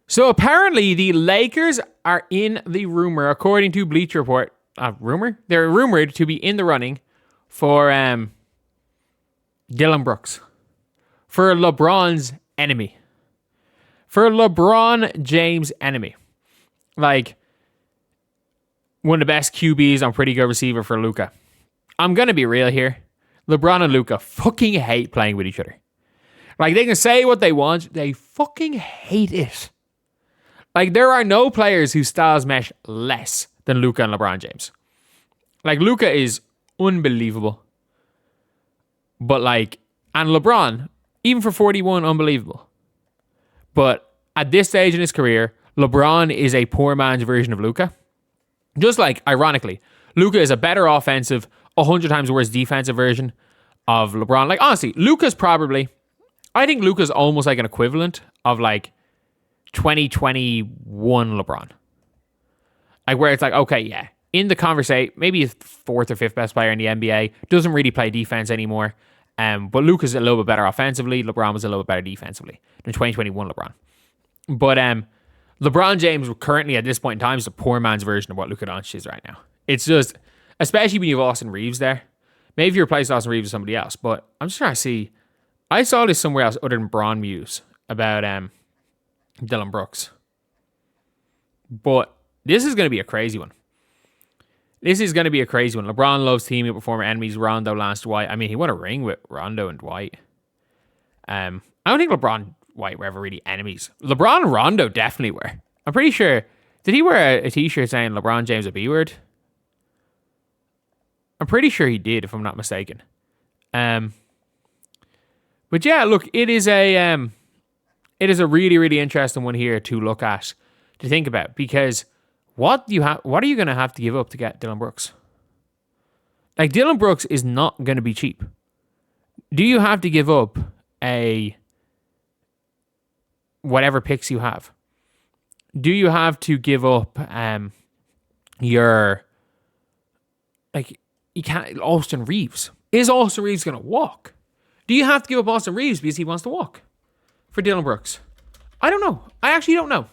So apparently the Lakers are in the rumor, according to Bleacher Report. Rumor? They're rumored to be in the running for Dillon Brooks. For LeBron's enemy. For LeBron James' enemy. Like, one of the best QBs on pretty good receiver for Luka. I'm going to be real here. LeBron and Luka fucking hate playing with each other. Like, they can say what they want. They fucking hate it. Like, there are no players whose styles mesh less than Luka and LeBron James. Like, Luka is unbelievable. But, like, and LeBron, even for 41, unbelievable. But at this stage in his career, LeBron is a poor man's version of Luka. Just like, ironically, Luka is a better offensive, 100 times worse defensive version of LeBron. Like, honestly, I think Luka's almost like an equivalent of, like, 2021 LeBron. Like, where it's like, okay, yeah, in the conversation, maybe he's fourth or fifth best player in the NBA, doesn't really play defense anymore. But Luka's a little bit better offensively. LeBron was a little bit better defensively than 2021 LeBron. But LeBron James currently at this point in time is the poor man's version of what Luka Doncic is right now. It's just, especially when you have Austin Reeves there. Maybe if you replace Austin Reeves with somebody else. But I'm just trying to see. I saw this somewhere else other than Braun Muse about Dillon Brooks. But this is going to be a crazy one. LeBron loves teaming up with former enemies, Rondo, Lance Dwight. I mean, he won a ring with Rondo and Dwight. I don't think LeBron and Dwight were ever really enemies. LeBron and Rondo definitely were. I'm pretty sure. Did he wear a t-shirt saying LeBron James a B-word? I'm pretty sure he did, if I'm not mistaken. But yeah, look, it is a really, really interesting one here to look at, to think about, because what are you going to have to give up to get Dillon Brooks? Like, Dillon Brooks is not going to be cheap. Do you have to give up whatever picks you have? Do you have to give up you can't, Austin Reeves? Is Austin Reeves going to walk? Do you have to give up Austin Reeves because he wants to walk for Dillon Brooks? I don't know. I actually don't know.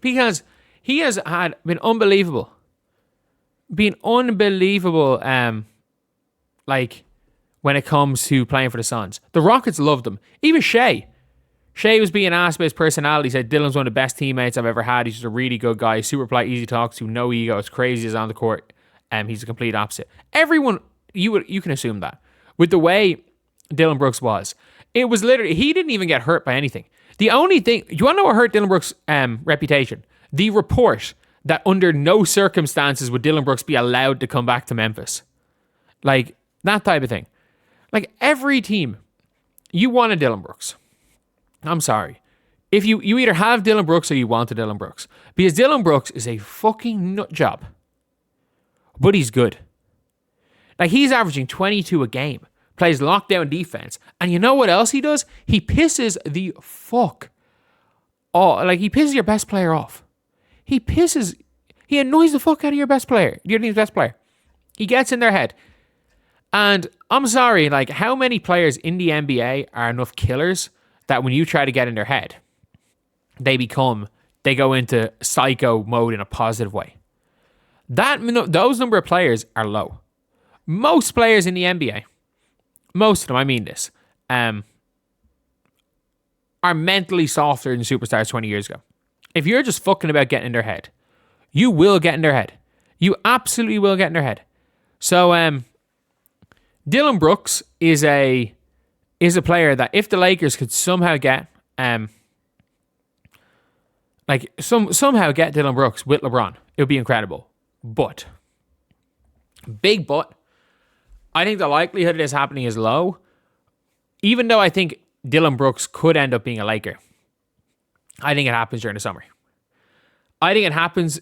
Because he has been unbelievable. Like, when it comes to playing for the Suns. The Rockets loved him. Even Shea. Shea was being asked about his personality. He said, Dillon's one of the best teammates I've ever had. He's just a really good guy. Super polite, easy to talk to, no ego. As crazy as on the court. He's a complete opposite. Everyone, you can assume that. With the way Dillon Brooks was, it was literally, he didn't even get hurt by anything. The only thing, you want to know what hurt Dillon Brooks' reputation? The report that under no circumstances would Dillon Brooks be allowed to come back to Memphis. Like, that type of thing. Like, every team, you want a Dillon Brooks. I'm sorry. If you either have Dillon Brooks or you want a Dillon Brooks. Because Dillon Brooks is a fucking nut job. But he's good. Like, he's averaging 22 a game. Plays lockdown defense. And you know what else he does? He pisses the fuck off. Like, he pisses your best player off. He annoys the fuck out of your best player. Your team's best player. He gets in their head. And I'm sorry, like, how many players in the NBA are enough killers that when you try to get in their head, they go into psycho mode in a positive way? Those number of players are low. Most players in the NBA, most of them, I mean this, are mentally softer than superstars 20 years ago. If you're just fucking about getting in their head, you will get in their head. You absolutely will get in their head. So, Dillon Brooks is a player that if the Lakers could somehow get somehow get Dillon Brooks with LeBron, it would be incredible. But, big but, I think the likelihood of this happening is low. Even though I think Dillon Brooks could end up being a Laker, I think it happens during the summer. I think it happens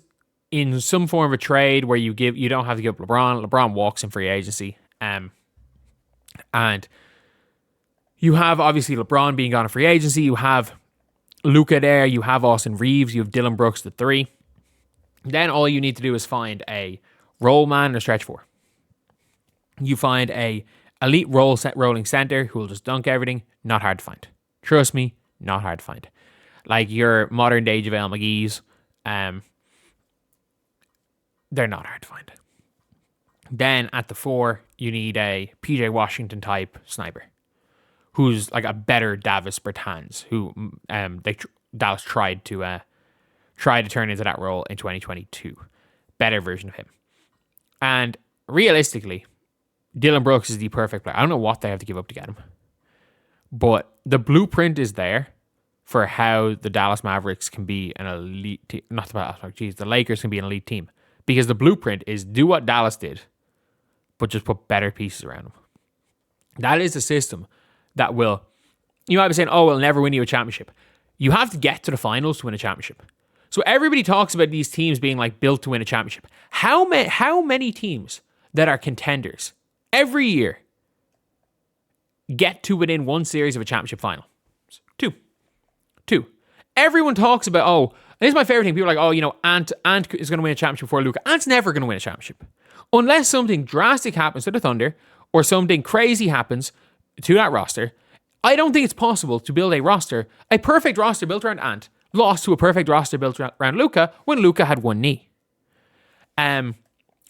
in some form of a trade where you don't have to give up LeBron. LeBron walks in free agency. And you have obviously LeBron being gone in free agency. You have Luka there. You have Austin Reeves. You have Dillon Brooks, the three. Then all you need to do is find a roll man and a stretch four. You find a elite rolling center who will just dunk everything. Not hard to find. Trust me, not hard to find. like your modern day JaVale McGee's. They're not hard to find. Then at the 4, you need a PJ Washington type sniper, who's like a better Davis Bertans, who Dallas tried to turn into that role in 2022. Better version of him. And realistically, Dillon Brooks is the perfect player. I don't know what they have to give up to get him, but the blueprint is there for how the Dallas Mavericks can be an elite team. The Lakers can be an elite team. Because the blueprint is do what Dallas did, but just put better pieces around them. That is the system that will... You might be saying, oh, we'll never win you a championship. You have to get to the finals to win a championship. So everybody talks about these teams being like built to win a championship. How many teams that are contenders every year get to within one series of a championship final? Two. Everyone talks about, oh, and this is my favorite thing. People are like, oh, you know, Ant is going to win a championship before Luka. Ant's never going to win a championship. Unless something drastic happens to the Thunder or something crazy happens to that roster. I don't think it's possible to build a perfect roster built around Ant, lost to a perfect roster built around Luka when Luka had one knee. And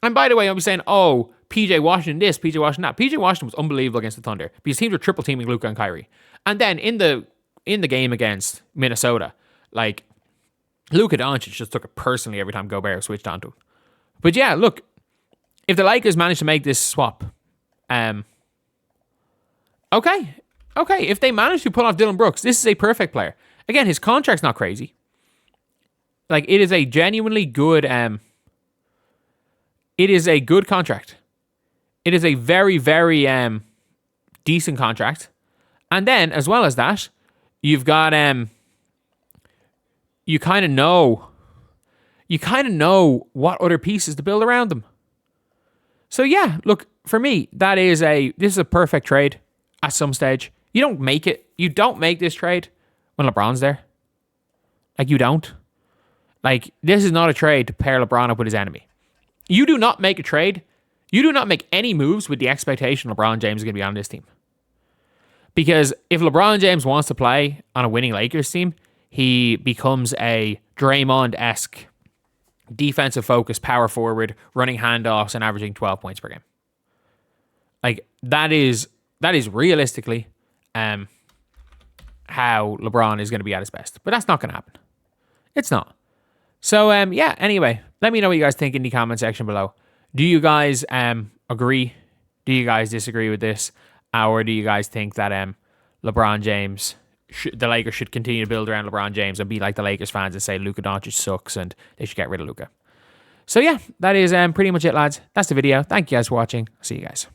by the way, I'll be saying, oh, PJ Washington this, PJ Washington that. PJ Washington was unbelievable against the Thunder because teams were triple teaming Luka and Kyrie. And then in the game against Minnesota, like, Luka Doncic just took it personally every time Gobert switched onto him. But yeah, look, if the Lakers manage to make this swap, okay. If they manage to pull off Dillon Brooks, this is a perfect player. Again, his contract's not crazy. Like, it is a genuinely good, it is a good contract. It is a very, very decent contract. And then, as well as that, you've got you kind of know what other pieces to build around them. So yeah, look, for me, this is a perfect trade at some stage. You don't make this trade when LeBron's there. Like, you don't. Like, this is not a trade to pair LeBron up with his enemy. You do not make a trade. You do not make any moves with the expectation LeBron James is going to be on this team. Because if LeBron James wants to play on a winning Lakers team, he becomes a Draymond-esque defensive focus power forward, running handoffs and averaging 12 points per game. Like, that is realistically how LeBron is going to be at his best. But that's not going to happen. It's not. So, yeah, anyway, let me know what you guys think in the comment section below. Do you guys agree? Do you guys disagree with this? Or do you guys think that LeBron James... the Lakers should continue to build around LeBron James and be like the Lakers fans and say Luka Doncic sucks and they should get rid of Luka? So yeah, that is pretty much it, lads. That's the video. Thank you guys for watching. See you guys.